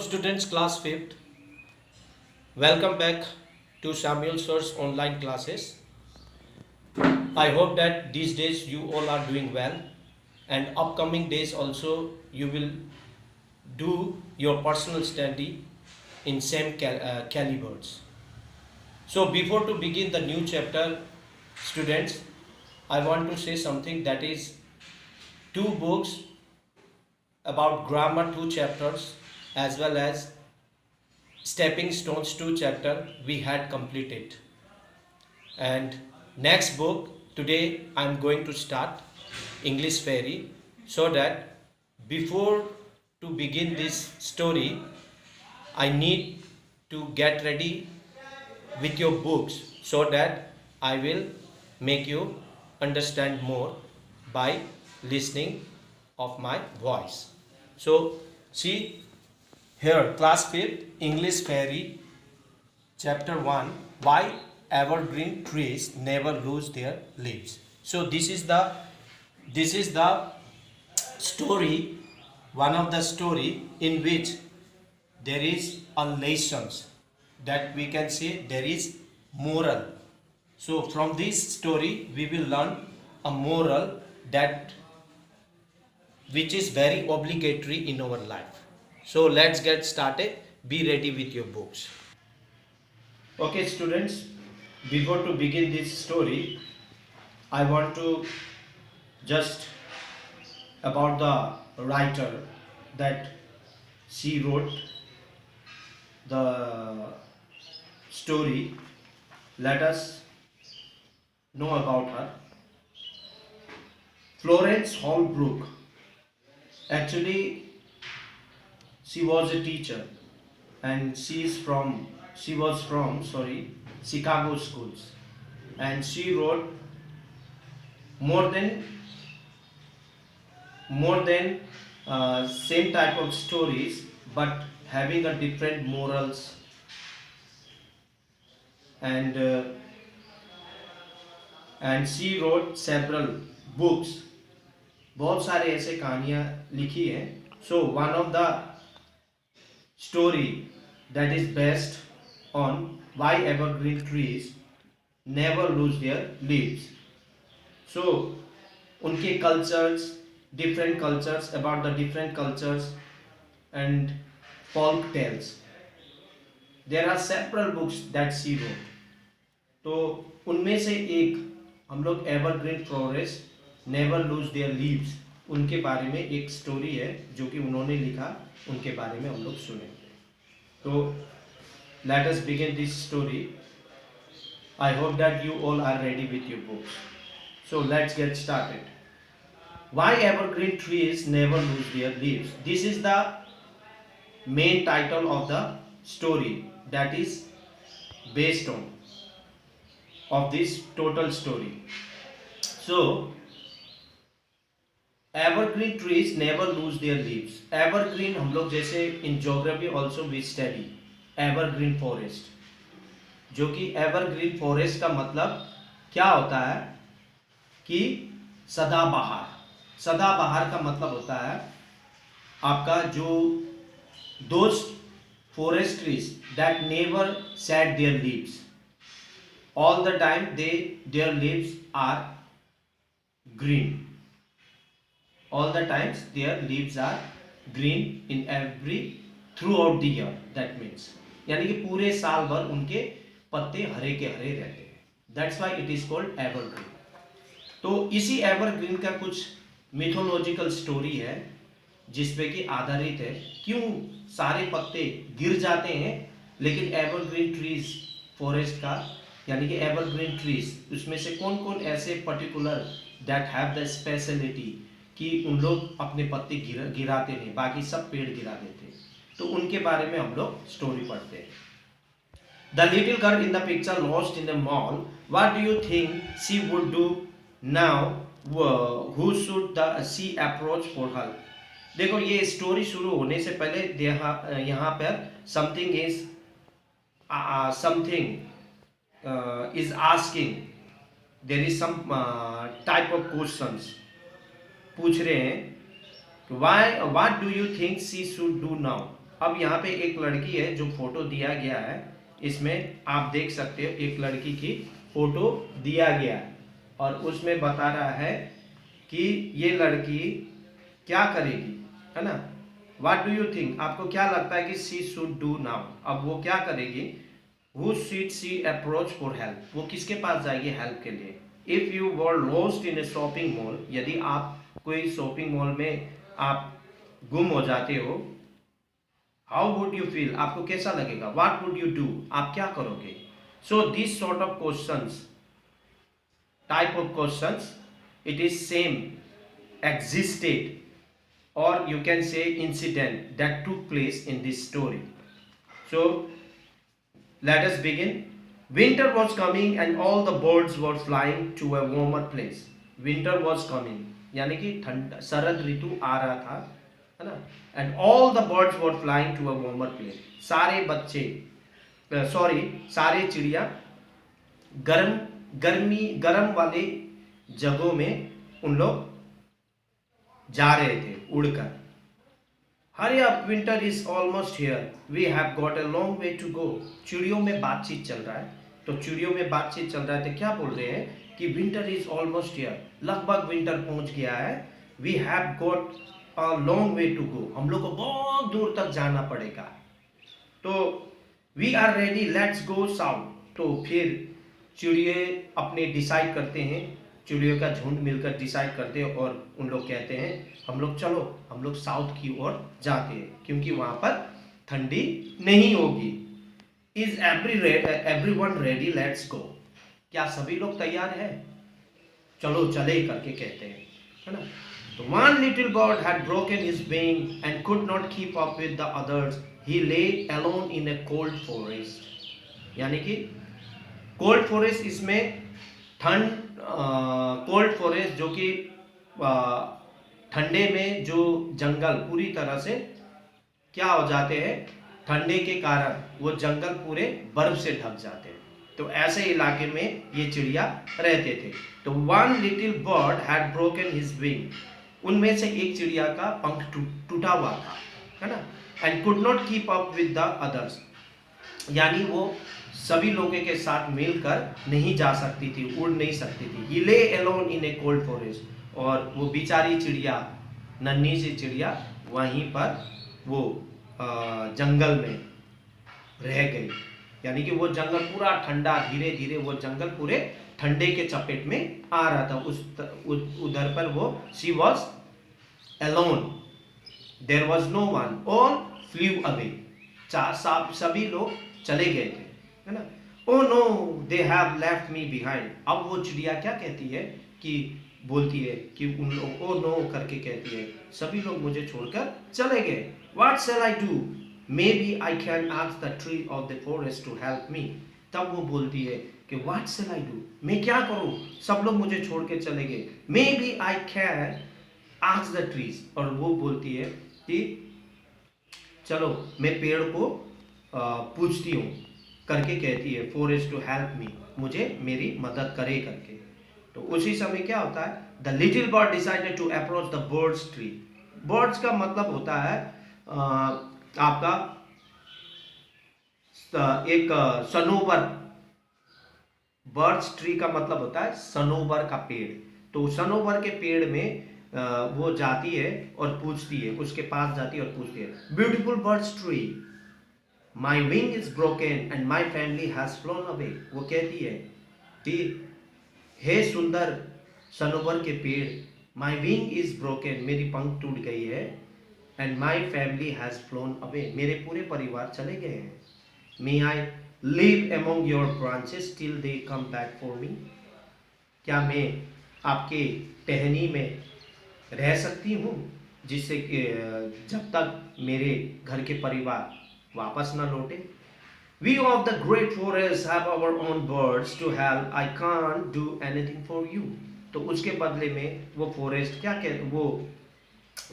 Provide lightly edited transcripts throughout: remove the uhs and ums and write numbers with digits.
Students, class 5th, welcome back to Samuel Sir's online classes. I hope that these days you all are doing well, and upcoming days also you will do your personal study in same calibers. So before to begin the new chapter, students, I want to say something, that is two books about grammar, two chapters, as well as stepping stones 2 chapter we had completed. And next book today I'm going to start English Fairy, so that before to begin this story I need to get ready with your books, so that I will make you understand more by listening of my voice. So see here, class 5th, English Fairy, chapter 1, why evergreen trees never lose their leaves. So this is the story, one of the story in which there is a lessons, that we can say there is moral. So from this story we will learn a moral that which is very obligatory in our life. So let's get started. Be ready with your books. Okay, students, before to begin this story, I want to just about the writer, that she wrote the story. Let us know about her. Florence Holbrook. Actually, she was a teacher, and she was from Chicago schools, and she wrote more than same type of stories, but having a different morals. And she wrote several books, बहुत सारे ऐसे कहानियाँ लिखी हैं. So one of the story that is based on why evergreen trees never lose their leaves. So उनके cultures, different cultures, about the different cultures and folk tales. There are several books that she wrote. तो उनमें से एक हम लोग evergreen forest never lose their leaves, उनके बारे में एक स्टोरी है जो कि उन्होंने लिखा, उनके बारे में हम लोग सुनेंगे. तो let us begin this story. I hope that you all are ready with your books. So let's get started. Why evergreen trees never lose their leaves? This is the main title of the story that is based on of this total story. So evergreen trees never lose their leaves. Evergreen हम लोग जैसे in geography also we study evergreen forest, जो कि evergreen forest का मतलब क्या होता है कि सदाबहार. सदाबहार का मतलब होता है आपका जो those forest trees that never shed their leaves, all the time their leaves are green. All the times their leaves are green in every throughout the year. That means यानी कि पूरे साल भर उनके पत्ते हरे के हरे रहते हैं. That's why it is called evergreen. तो इसी एवरग्रीन का कुछ मिथोलॉजिकल स्टोरी है जिसपे कि आधारित है, क्यों सारे पत्ते गिर जाते हैं लेकिन एवरग्रीन ट्रीज फॉरेस्ट का, यानी कि एवरग्रीन ट्रीज, उसमें से कौन कौन ऐसे particular that have the speciality कि उन लोग अपने पत्ते गिराते नहीं, बाकी सब पेड़ गिरा देते हैं. तो उनके बारे में हम लोग स्टोरी पढ़ते हैं. The little girl in the picture lost in the mall, what do you think she would do now, who should the she approach for help. देखो ये स्टोरी शुरू होने से पहले यहाँ पर something is asking, there is some type of questions पूछ रहे हैं. Why, what do you think she should do now? अब यहाँ पे एक लड़की है जो फोटो दिया गया है, इसमें आप देख सकते हो एक लड़की की फोटो दिया गया है और उसमें बता रहा है कि ये लड़की क्या करेगी, है ना। व्हाट डू यू थिंक, आपको क्या लगता है कि शी शुड डू नाउ, अब वो क्या करेगी। Who should she approach for help, वो किसके पास जाएगी हेल्प के लिए। If you were lost in A shopping mall, यदि आप कोई शॉपिंग मॉल में आप गुम हो जाते हो, हाउ वुड यू फील, आपको कैसा लगेगा। व्हाट वुड यू डू, आप क्या करोगे। So this sort of questions, type of questions, it is same existed, or you can say incident that took place in this story. So let us begin. Winter was coming and all the birds were flying to a warmer place. Winter was coming, यानी कि ठंड शरद ऋतु आ रहा था, है ना। And all the birds were flying to a warmer place. सारे बच्चे सारे चिड़िया गर्म वाले जगहों में उन लोग जा रहे थे उड़कर। Hurry up, winter is almost here, we have got a long way to go. चिड़ियों में बातचीत चल रहा है, तो चिड़ियों में बातचीत चल रहा है तो क्या बोल रहे हैं कि विंटर इज ऑलमोस्ट हियर, लगभग विंटर पहुंच गया है। We have got a long way to go, हम लोग को बहुत दूर तक जाना पड़ेगा। तो we are ready, let's go south. तो फिर चिड़िए अपने डिसाइड करते हैं, चिड़ियों का झुंड मिलकर डिसाइड करते हैं और उन लोग कहते हैं हम लोग चलो, हम लोग साउथ की ओर जाते हैं क्योंकि वहां पर ठंडी नहीं होगी। इज एवरीवन रेडी, लेट्स गो, क्या सभी लोग तैयार हैं, चलो चले करके कहते हैं, है ना। तो one little bird had broken his wing and could not keep up with the others, he lay alone in a cold forest. यानी कि कोल्ड फॉरेस्ट, इसमें ठंड, कोल्ड फॉरेस्ट जो कि ठंडे में जो जंगल पूरी तरह से क्या हो जाते हैं, ठंडे के कारण वो जंगल पूरे बर्फ से ढक जाते हैं। तो ऐसे इलाके में ये चिड़िया रहते थे। तो one little bird had broken his wing, उनमें से एक चिड़िया का पंख टूटा हुआ था, है ना। And could not keep up with the others, यानी वो सभी लोगों के साथ मिलकर नहीं जा सकती थी, उड़ नहीं सकती थी। ही lay alone in a cold forest, और वो बेचारी चिड़िया, नन्ही सी चिड़िया वहीं पर वो जंगल में रह गई। यानी कि वो जंगल पूरा ठंडा, धीरे धीरे वो जंगल पूरे ठंडे के चपेट में आ रहा था। उधर पर वो she was alone, there was no one, all flew away, सभी लोग चले गए थे, है ना। Oh no they have left me behind, अब वो चिड़िया क्या कहती है कि बोलती है कि उन लोग ओ नो करके कहती है सभी लोग मुझे छोड़कर चले गए। What shall I do, maybe I can ask the tree of the forest to help me. तब वो बोलती है कि व्हाट शैल आई डू, मैं क्या करूं, सब लोग मुझे छोड़ के चले गए। Maybe I can ask the trees, और वो बोलती है कि चलो मैं पेड़ को पूछती हूँ करके कहती है, फॉरेस्ट टू हेल्प मी, मुझे मेरी मदद करे करके। तो उसी समय क्या होता है, the little bird decided to approach the birds tree. Birds का मतलब होता है आपका एक सनोवर, बर्ड्स ट्री का मतलब होता है सनोवर का पेड़। तो सनोवर के पेड़ में वो जाती है और पूछती है, उसके पास जाती है और पूछती है, beautiful birds tree, my wing is broken and my family has flown away. वो कहती है कि हे सुंदर सनोवर के पेड़, माई विंग इज ब्रोकन, मेरी पंख टूट गई है, and my family has flown away, मेरे पूरे परिवार चले गए हैं। May I live among your branches till they come back for me, क्या मैं आपके टहनी में रह सकती हूँ जिससे कि जब तक मेरे घर के परिवार वापस ना लौटे। We of the great forest have our own birds to help. I can't do anything for you. तो उसके बदले में वो फॉरेस्ट क्या कहता, वो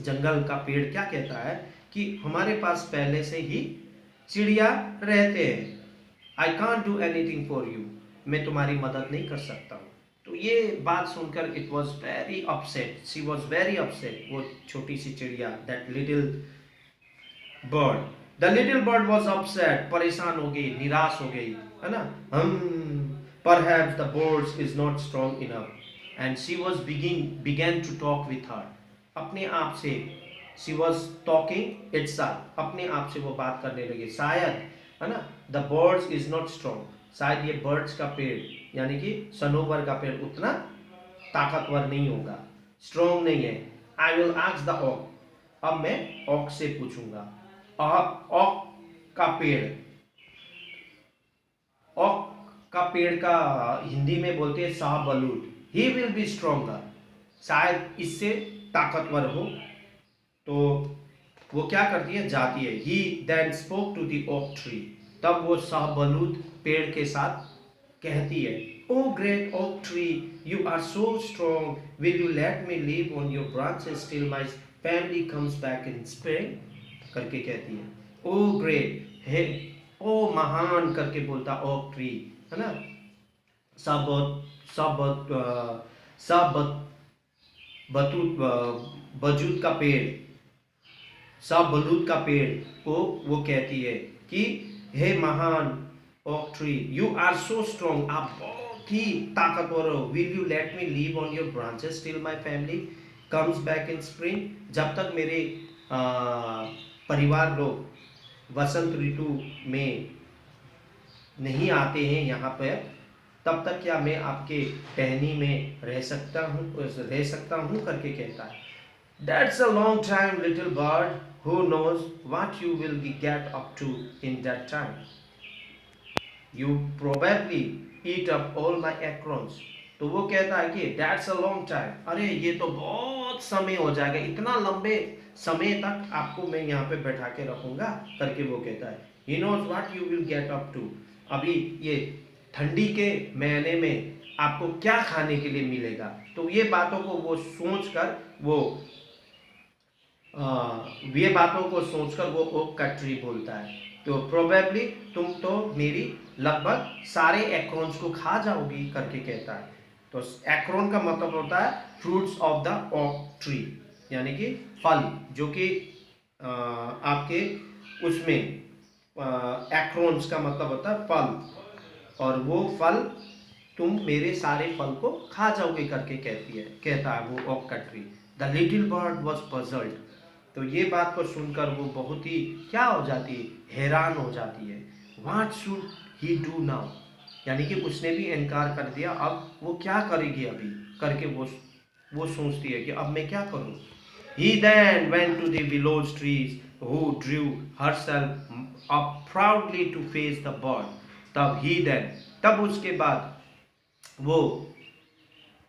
जंगल का पेड़ क्या कहता है कि हमारे पास पहले से ही चिड़िया रहते हैं। I can't do anything for you. मैं तुम्हारी मदद नहीं कर सकता हूँ। तो ये बात सुनकर it was very upset. She was very upset. वो छोटी सी चिड़िया, that little bird, the little bird was upset, परेशान हो गई, निराश हो गई, है ना। हम perhaps the birds is not strong enough and she was began to talk with her, अपने आप से, शी वॉज टॉकिंग इटसेल्फ, अपने आप से वो बात करने लगी, शायद, है ना, the birds is not strong, शायद ये बर्ड्स का पेड़ यानी कि सनोवर का पेड़ उतना ताकतवर नहीं होगा, स्ट्रॉन्ग नहीं है। आई विल आस्क द ऑक, अब मैं ऑक से पूछूंगा। ऑक का पेड़, ऑक का पेड़ का हिंदी में बोलते हैं शाहबलूत, ही विल बी स्ट्रॉन्गर, शायद इससे ताकतवर हो। तो वो क्या करती है, जाती है। He then spoke to the oak tree, तब वो शाहबलूत पेड़ के साथ कहती है, oh great oak tree, you are so strong, will you let me live on your branches till my family comes back in spring, करके कहती है। ओ ग्रेट, हे, ओ महान करके बोलता ओक ट्री, है ना। सब सब सब बतूत बजूत का पेड़, सब बलूत का पेड़ को वो कहती है कि हे महान oak tree, you are so strong, आप बहुत ही ताकतवर हो, will you let me leave on your branches till my family comes back in spring, जब तक मेरे परिवार लोग वसंत ऋतु में नहीं आते हैं यहाँ पर, तब तक क्या मैं आपके टहनी में रह सकता हूँ करके कहता है। That's a long time, little bird. Who knows what you will get up to in that time? You probably eat up all my acorns. तो वो कहता है कि That's a long time. अरे ये तो बहुत समय हो जाएगा, इतना लंबे समय तक आपको मैं यहाँ पे बैठा के रखूंगा करके वो कहता है। He knows what you will get up to. अभी ये ठंडी के महीने में आपको क्या खाने के लिए मिलेगा। तो ये बातों को वो सोचकर ये बातों को सोचकर वो ओक का ट्री बोलता है, तो प्रोबेबली तुम तो मेरी लगभग सारे एक्रॉन्स को खा जाओगी करके कहता है। तो एक्रॉन का मतलब होता है fruits of the oak tree, यानी कि फल, जो कि आपके उसमें एक्रॉन्स का मतलब होता है फल, और वो फल तुम मेरे सारे फल को खा जाओगे करके कहता है वो ओक का tree. The little bird was puzzled, तो ये बात को सुनकर वो बहुत ही क्या हो जाती है, हैरान हो जाती है। What should he do now, यानी कि उसने भी इनकार कर दिया, अब वो क्या करेगी अभी करके वो सोचती है कि अब मैं क्या करूं। He then went to the willow trees who drew herself up proudly to face the bird. तब उसके बाद वो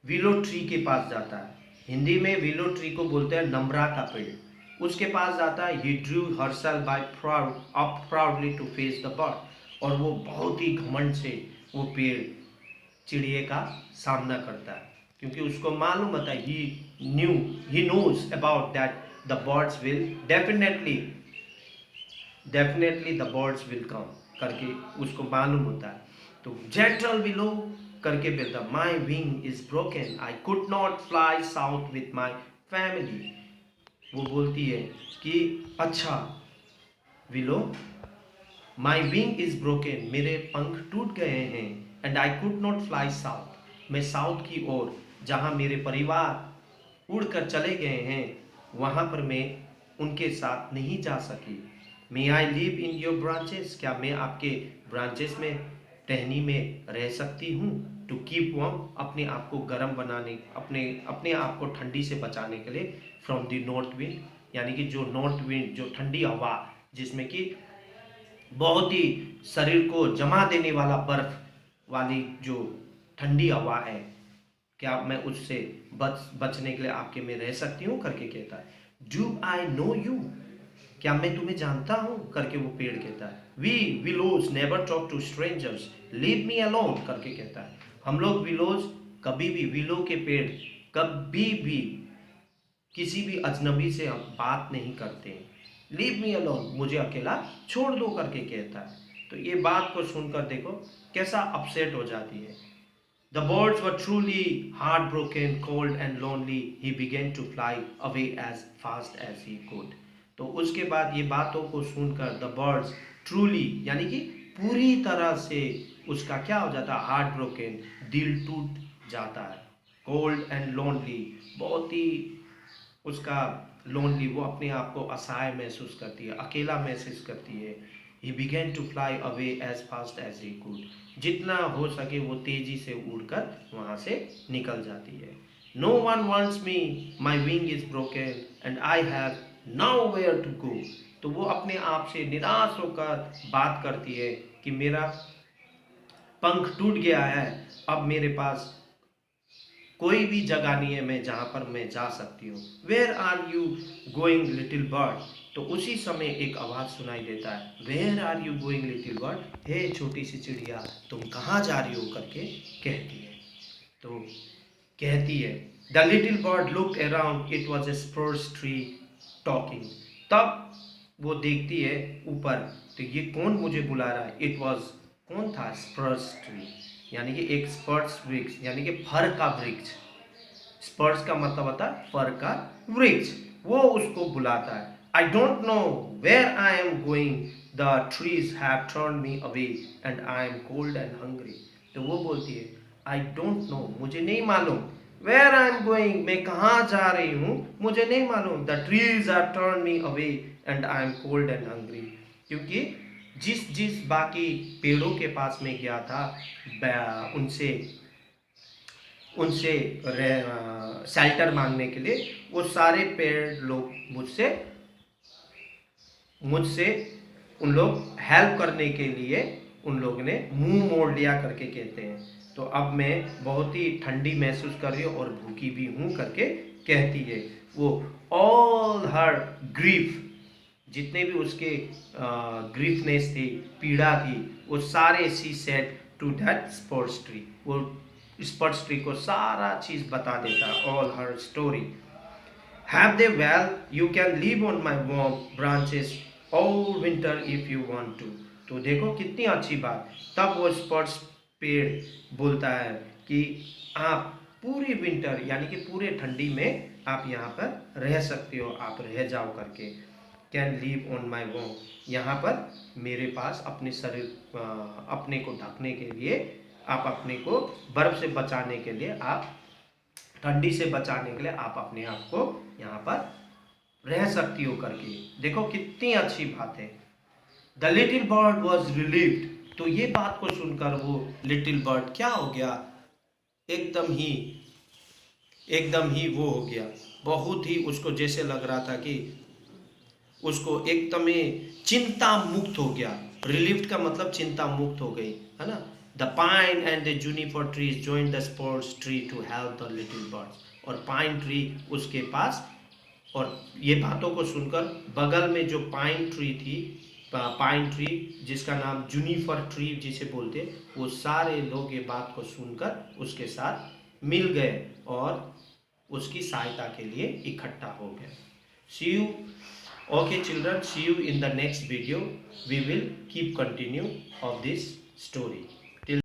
विलो ट्री के पास जाता है, हिंदी में विलो ट्री को बोलते हैं नम्रा का पेड़, उसके पास जाता है। He drew herself by proudly to face the bird, और वो बहुत ही घमंड से वो पेड़ चिड़िए का सामना करता है, क्योंकि उसको मालूम होता है, he knows about that the birds will definitely the birds will come करके उसको मालूम होता है। तो gentle willow करके बोलता, my wing is broken, I could not fly south with my family। वो बोलती है कि अच्छा willow, my wing is broken, मेरे पंख टूट गए हैं, and I could not fly south, मैं साउथ की ओर जहाँ मेरे परिवार उड़कर चले गए हैं वहाँ पर मैं उनके साथ नहीं जा सकी। May I live in your branches, क्या मैं आपके ब्रांचेस में टहनी में रह सकती हूँ। टू कीप वार्म, अपने आप को गर्म बनाने, अपने आप को ठंडी से बचाने के लिए। फ्रॉम द नॉर्थ विंड, यानी कि जो नॉर्थ विंड, जो ठंडी हवा जिसमें कि बहुत ही शरीर को जमा देने वाला बर्फ वाली जो ठंडी हवा है, क्या मैं उससे बचने के लिए आपके में रह सकती हूँ करके कहता है। डू आई नो यू, क्या मैं तुम्हें जानता हूँ करके वो पेड़ कहता है। We willows never talk to strangers, leave me alone करके कहता है। हम लोग विलोज कभी भी, विलो के पेड़ कभी भी किसी भी अजनबी से हम बात नहीं करते, लीव मी अलोन, मुझे अकेला छोड़ दो करके कहता है। तो ये बात को सुनकर देखो कैसा अपसेट हो जाती है। The birds were truly heartbroken, cold and lonely. He began to fly away as fast as he could. तो उसके बाद ये बातों को सुनकर द बर्ड्स ट्रूली यानी कि पूरी तरह से उसका क्या हो जाता है, हार्ट ब्रोकन, दिल टूट जाता है, कोल्ड एंड लोनली, बहुत ही उसका लोनली, वो अपने आप को असहाय महसूस करती है, अकेला महसूस करती है। He began to fly away as fast as he could, जितना हो सके वो तेजी से उड़कर वहाँ से निकल जाती है। No one wants me, my wing is broken and I have nowhere to go. तो वो अपने आप से निराश होकर बात करती है कि मेरा पंख टूट गया है, अब मेरे पास कोई भी जगह नहीं है मैं जहाँ पर मैं जा सकती हूँ। Where are you going little bird, तो उसी समय एक आवाज़ सुनाई देता है, where are you going little bird, हे छोटी सी चिड़िया तुम कहाँ जा रही हो करके कहती है। तो कहती है, the little bird looked around, it was a Spurs tree talking. तब वो देखती है ऊपर, तो ये कौन मुझे बुला रहा है, इट वॉज, कौन था, स्पर्स ट्री यानी कि एक स्पर्स वृक्ष यानी कि फर का वृक्ष। स्पर्स का मतलब होता है फर का वृक्ष, वो उसको बुलाता है। I don't know where I am going, the trees have turn me away and I am cold and hungry. तो वो बोलती है, आई डोंट नो, मुझे नहीं मालूम, वेयर आई एम गोइंग, मैं कहाँ जा रही हूँ मुझे नहीं मालूम, the trees have turn me away and I am cold and hungry, क्योंकि जिस जिस बाकी पेड़ों के पास में गया था उनसे उनसे शेल्टर मांगने के लिए, वो सारे पेड़ लोग मुझसे मुझसे उन लोग हेल्प करने के लिए उन लोगों ने मुंह मोड़ लिया करके कहते हैं। तो अब मैं बहुत ही ठंडी महसूस कर रही हूँ और भूखी भी हूँ करके कहती है वो। ऑल हर ग्रीफ, जितने भी उसके ग्रीफनेस थी, पीड़ा थी, वो सारे she said to that spruce tree, वो स्पर्स ट्री को सारा चीज़ बता देता, all her story. Have they well, you can live on my warm branches all winter if you want to. तो देखो कितनी अच्छी बात। तब वो स्पर्स पेड़ बोलता है कि आप पूरी विंटर यानी कि पूरे ठंडी में आप यहाँ पर रह सकते हो, आप रह जाओ करके। Can leave on my warm, यहाँ पर मेरे पास अपने शरीर अपने को ढकने के लिए, आप अपने को बर्फ से बचाने के लिए, आप ठंडी से बचाने के लिए आप अपने आप को यहाँ पर रह सकती हो करके। देखो कितनी अच्छी बात है। The little bird was relieved, तो ये बात को सुनकर वो लिटिल बर्ड क्या हो गया, एकदम ही वो हो गया, बहुत ही उसको जैसे लग रहा था कि उसको एकदम ही चिंता मुक्त हो गया। रिलीव्ड का मतलब चिंता मुक्त हो गई, है ना। The pine and the juniper trees join the spruce tree to help the little birds, और पाइन ट्री उसके पास, और ये बातों को सुनकर बगल में जो पाइन ट्री थी, पाइन ट्री जिसका नाम जूनिफर ट्री जिसे बोलते, वो सारे लोग ये बात को सुनकर उसके साथ मिल गए और उसकी सहायता के लिए इकट्ठा हो गए। सी you, okay children, see you in the next video. We will keep continue of this story.